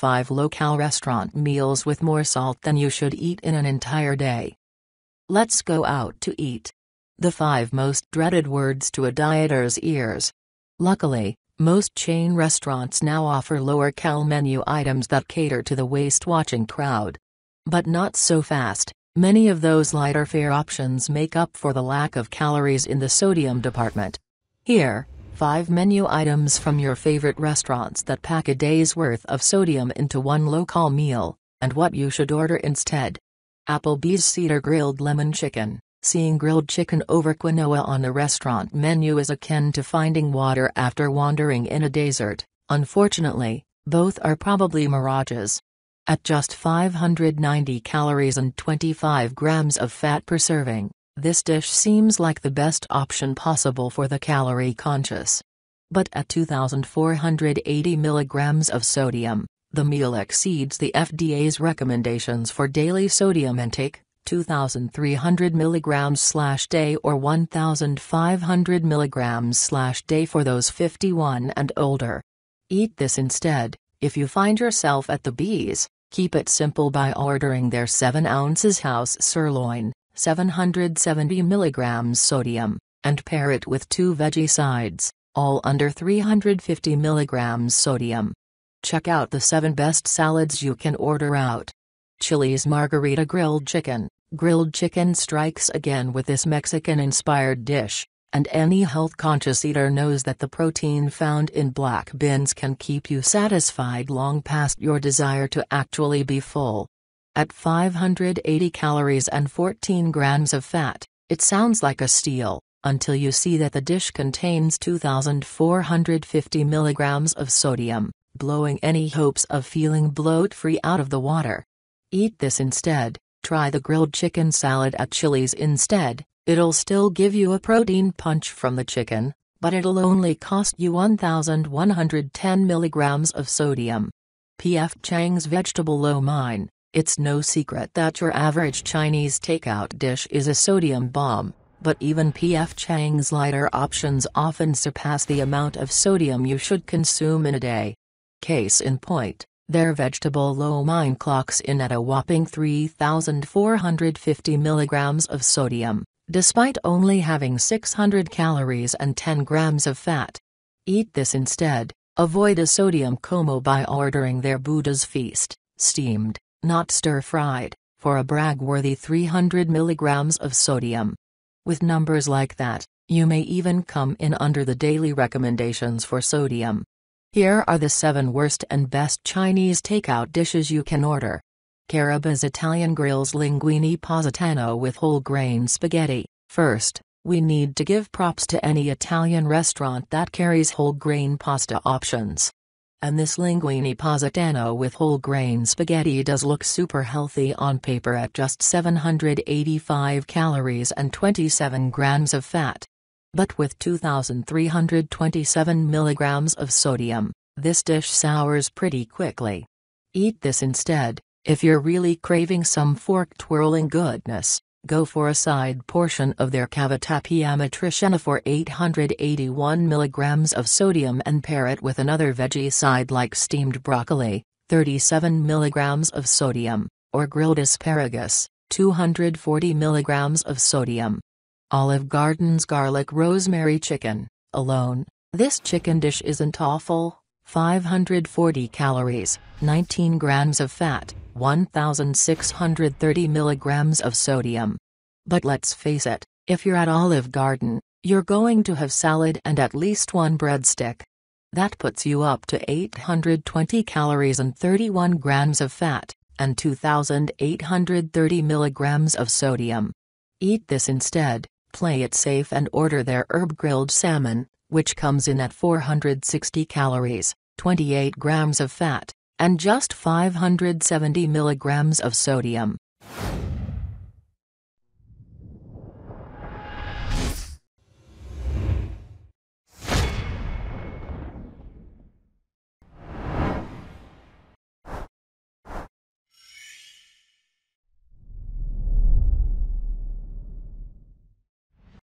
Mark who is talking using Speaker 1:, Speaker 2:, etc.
Speaker 1: 5 low-cal restaurant meals with more salt than you should eat in an entire day. Let's go out to eat. The 5 most dreaded words to a dieter's ears. Luckily, most chain restaurants now offer lower-cal menu items that cater to the waist-watching crowd. But not so fast. Many of those lighter fare options make up for the lack of calories in the sodium department. Here, 5 menu items from your favorite restaurants that pack a day's worth of sodium into one low-cal meal, and what you should order instead. Applebee's Cedar grilled lemon chicken. Seeing grilled chicken over quinoa on a restaurant menu is akin to finding water after wandering in a desert. Unfortunately, both are probably mirages. At just 590 calories and 25 grams of fat per serving, this dish seems like the best option possible for the calorie-conscious. But at 2,480 milligrams of sodium, the meal exceeds the FDA's recommendations for daily sodium intake, 2,300 milligrams/day or 1,500 milligrams/day for those 51 and older. Eat this instead. If you find yourself at the Bees, keep it simple by ordering their 7 ounces house sirloin, 770 milligrams sodium, and pair it with 2 veggie sides, all under 350 milligrams sodium. Check out the 7 best salads you can order out. Chili's Margarita Grilled Chicken. Grilled chicken strikes again with this Mexican-inspired dish, and any health-conscious eater knows that the protein found in black beans can keep you satisfied long past your desire to actually be full. At 580 calories and 14 grams of fat, it sounds like a steal, until you see that the dish contains 2,450 milligrams of sodium, blowing any hopes of feeling bloat-free out of the water. Eat this instead. Try the grilled chicken salad at Chili's instead. It'll still give you a protein punch from the chicken, but it'll only cost you 1,110 milligrams of sodium. P.F. Chang's Vegetable Lo Mein. It's no secret that your average Chinese takeout dish is a sodium bomb, but even P.F. Chang's lighter options often surpass the amount of sodium you should consume in a day. Case in point. Their vegetable lo mein clocks in at a whopping 3,450 milligrams of sodium, despite only having 600 calories and 10 grams of fat. Eat this instead. Avoid a sodium coma by ordering their Buddha's Feast, steamed, not stir-fried, for a brag-worthy 300 milligrams of sodium. With numbers like that, you may even come in under the daily recommendations for sodium. Here are the 7 worst and best Chinese takeout dishes you can order. Caraba's Italian Grills Linguine Positano with whole grain spaghetti. First, we need to give props to any Italian restaurant that carries whole grain pasta options. And this linguine positano with whole grain spaghetti does look super healthy on paper at just 785 calories and 27 grams of fat. But with 2,327 milligrams of sodium, this dish sours pretty quickly. Eat this instead. If you're really craving some fork-twirling goodness, go for a side portion of their cavatappi amatriciana for 881 milligrams of sodium and pair it with another veggie side like steamed broccoli, 37 milligrams of sodium, or grilled asparagus, 240 milligrams of sodium. Olive Garden's garlic rosemary chicken. Alone, this chicken dish isn't awful. 540 calories, 19 grams of fat, 1,630 milligrams of sodium. But let's face it, if you're at Olive Garden, you're going to have salad and at least 1 breadstick. That puts you up to 820 calories and 31 grams of fat, and 2,830 milligrams of sodium. Eat this instead. Play it safe and order their herb-grilled salmon, which comes in at 460 calories, 28 grams of fat, and just 570 milligrams of sodium.